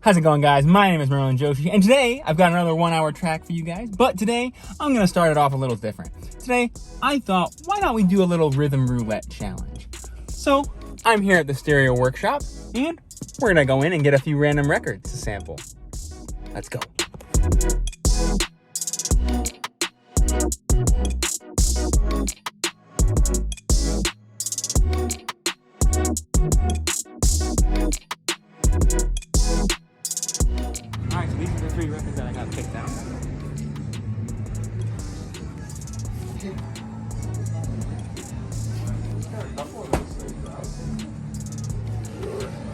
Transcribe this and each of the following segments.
How's it going, guys? My name is Merlin Joshi, and today I've got another 1 hour track for you guys, but today I'm gonna start it off a little different. Today, I thought, why not we do a little rhythm roulette challenge? So, I'm here at the Stereo Workshop, and we're gonna go in and get a few random records to sample. Let's go. Alright, so these are the 3 records that I got picked out.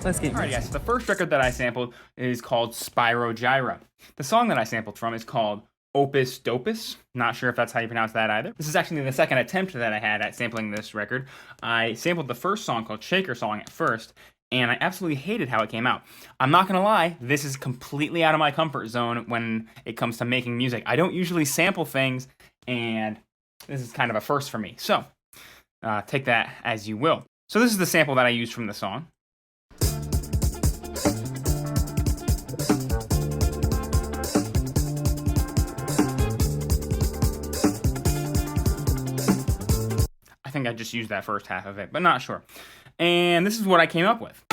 Let's get Alright guys, so the first record that I sampled is called Spyro Gyra. The song that I sampled from is called Opus Dopus. Not sure if that's how you pronounce that either. This is actually the second attempt that I had at sampling this record. I sampled the first song called Shaker Song at first, and I absolutely hated how it came out. I'm not gonna lie, this is completely out of my comfort zone when it comes to making music. I don't usually sample things, and this is kind of a first for me. So, take that as you will. So this is the sample that I used from the song. I think I just used that first half of it, but not sure. And this is what I came up with.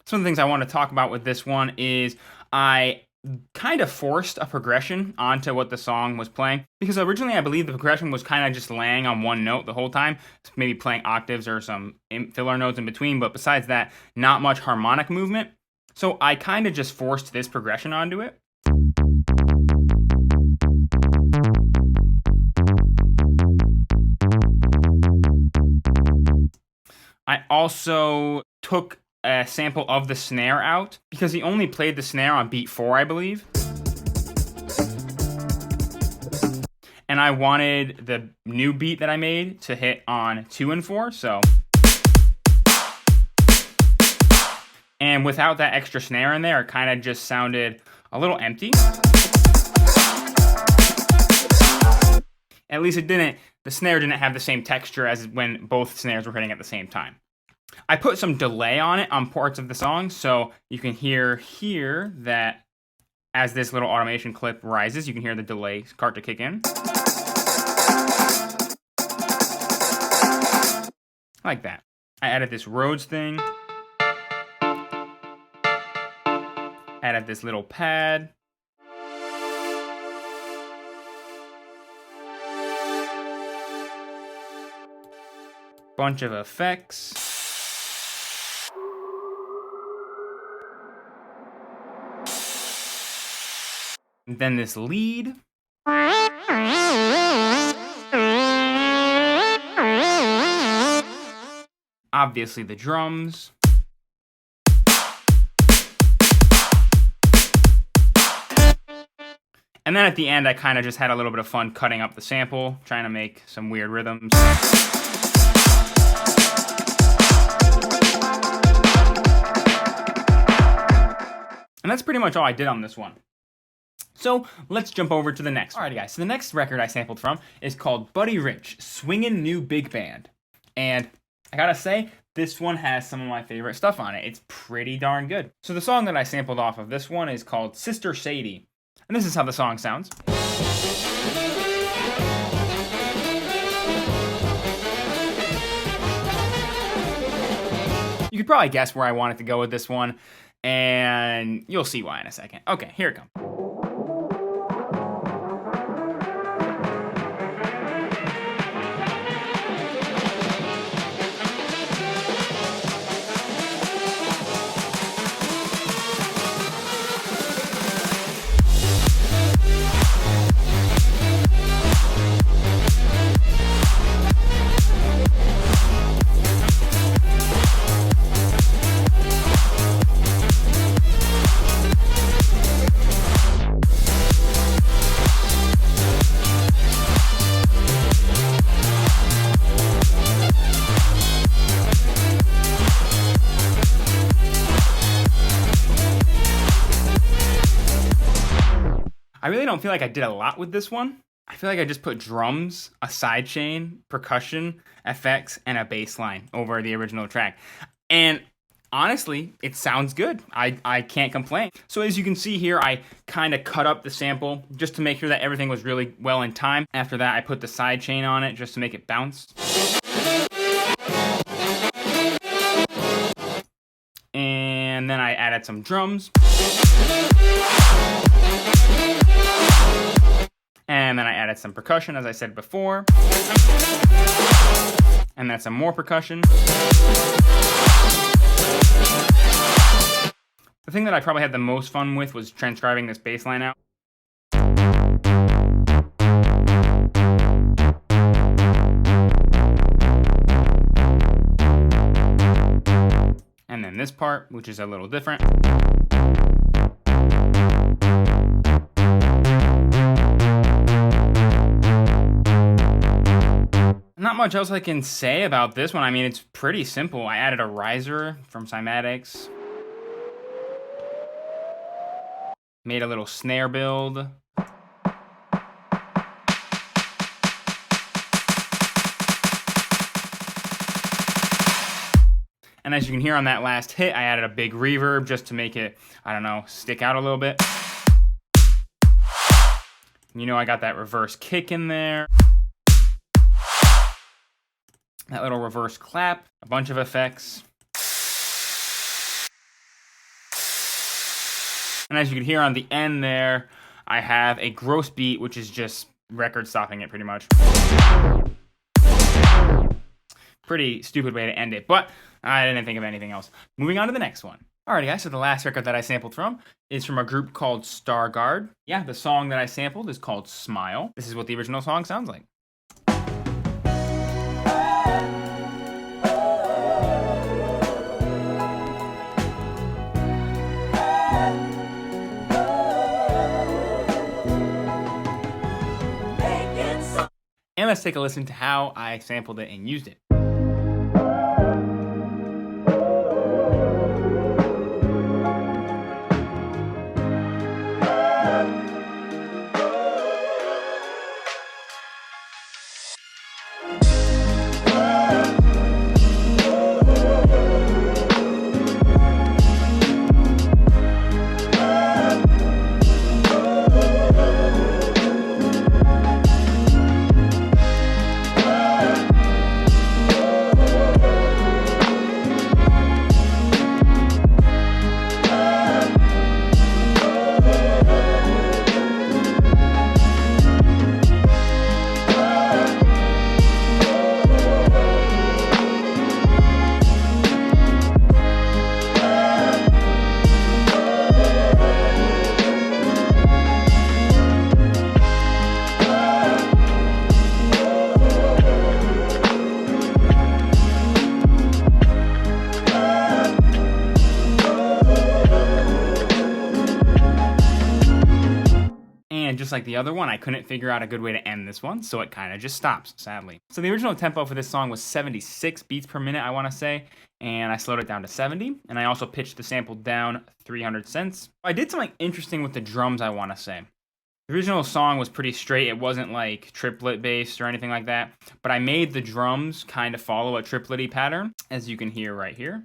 Some of the things I want to talk about with this one is I kind of forced a progression onto what the song was playing, because originally I believe the progression was kind of just laying on one note the whole time, maybe playing octaves or some filler notes in between, but besides that, not much harmonic movement. So I kind of just forced this progression onto it. I also took a sample of the snare out, because he only played the snare on beat 4, I believe. And I wanted the new beat that I made to hit on 2 and 4, so. And without that extra snare in there, it kind of just sounded a little empty. At least the snare didn't have the same texture as when both snares were hitting at the same time. I put some delay on it on parts of the song, so you can hear here that as this little automation clip rises, you can hear the delay start to kick in. Like that. I added this Rhodes thing. Added this little pad. Bunch of effects. And then this lead. Obviously the drums. And then at the end, I kind of just had a little bit of fun cutting up the sample, trying to make some weird rhythms. And that's pretty much all I did on this one. So let's jump over to the next. Alrighty guys, so the next record I sampled from is called Buddy Rich, Swingin' New Big Band. And I gotta say, this one has some of my favorite stuff on it. It's pretty darn good. So the song that I sampled off of this one is called Sister Sadie. And this is how the song sounds. You could probably guess where I wanted to go with this one, and you'll see why in a second. Okay, here it comes. really don't feel like I did a lot with this one. I feel like I just put drums, a sidechain, percussion, effects, and a bass line over the original track. And honestly, it sounds good. I can't complain. So as you can see here, I kind of cut up the sample just to make sure that everything was really well in time. After that, I put the sidechain on it just to make it bounce. And then I added some drums. And then I added some percussion, as I said before. And then some more percussion. The thing that I probably had the most fun with was transcribing this bass line out. And then this part, which is a little different. Not much else I can say about this one. I mean, it's pretty simple. I added a riser from Cymatics. Made a little snare build. And as you can hear on that last hit, I added a big reverb just to make it, I don't know, stick out a little bit. You know, I got that reverse kick in there. That little reverse clap, a bunch of effects. And as you can hear on the end there, I have a gross beat, which is just record stopping it pretty much. Pretty stupid way to end it, but I didn't think of anything else. Moving on to the next one. Alrighty guys, so the last record that I sampled from is from a group called Stargard. Yeah, the song that I sampled is called Smile. This is what the original song sounds like. And let's take a listen to how I sampled it and used it. And just like the other one, I couldn't figure out a good way to end this one, so it kind of just stops, sadly. So the original tempo for this song was 76 beats per minute, I want to say, and I slowed it down to 70, and I also pitched the sample down 300 cents. I did something interesting with the drums, I want to say. The original song was pretty straight. It wasn't like triplet based or anything like that, but I made the drums kind of follow a triplet-y pattern, as you can hear right here.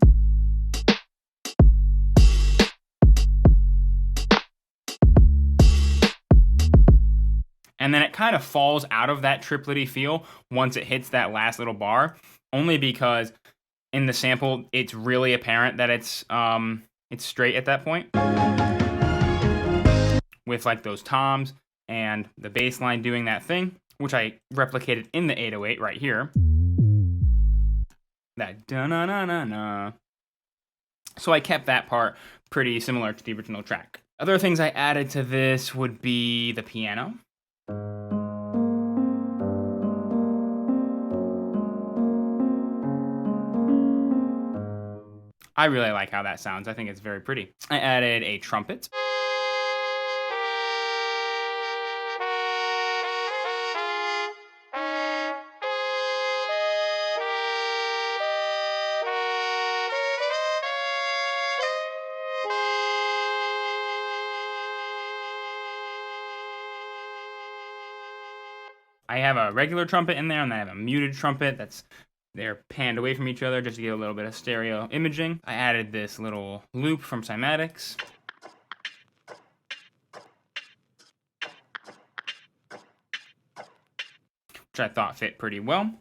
And then it kind of falls out of that triplet-y feel once it hits that last little bar, only because in the sample, it's really apparent that it's straight at that point. With like those toms and the bass line doing that thing, which I replicated in the 808 right here. That da-na-na-na-na. So I kept that part pretty similar to the original track. Other things I added to this would be the piano. I really like how that sounds. I think it's very pretty. I added a trumpet. I have a regular trumpet in there, and then I have a muted trumpet they're panned away from each other just to get a little bit of stereo imaging. I added this little loop from Cymatics. Which I thought fit pretty well.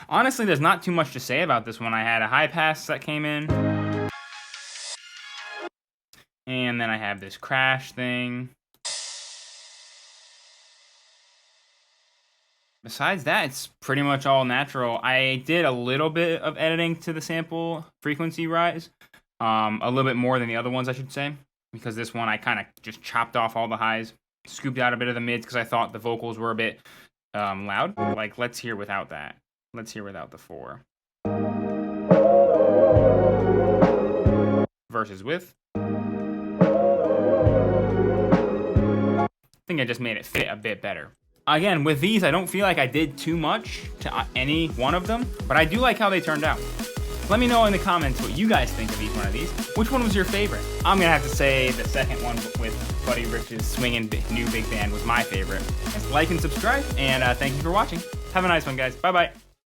Honestly, there's not too much to say about this one. I had a high pass that came in. And then I have this crash thing. Besides that, it's pretty much all natural. I did a little bit of editing to the sample frequency rise. A little bit more than the other ones, I should say. Because this one, I kind of just chopped off all the highs. Scooped out a bit of the mids because I thought the vocals were a bit loud. Like, let's hear without that. Let's hear without the 4. Versus with. I think I just made it fit a bit better. Again, with these, I don't feel like I did too much to any one of them, but I do like how they turned out. Let me know in the comments what you guys think of each one of these. Which one was your favorite? I'm gonna have to say the second one with Buddy Rich's swinging new big band was my favorite. Like and subscribe, and thank you for watching. Have a nice one, guys. Bye-bye.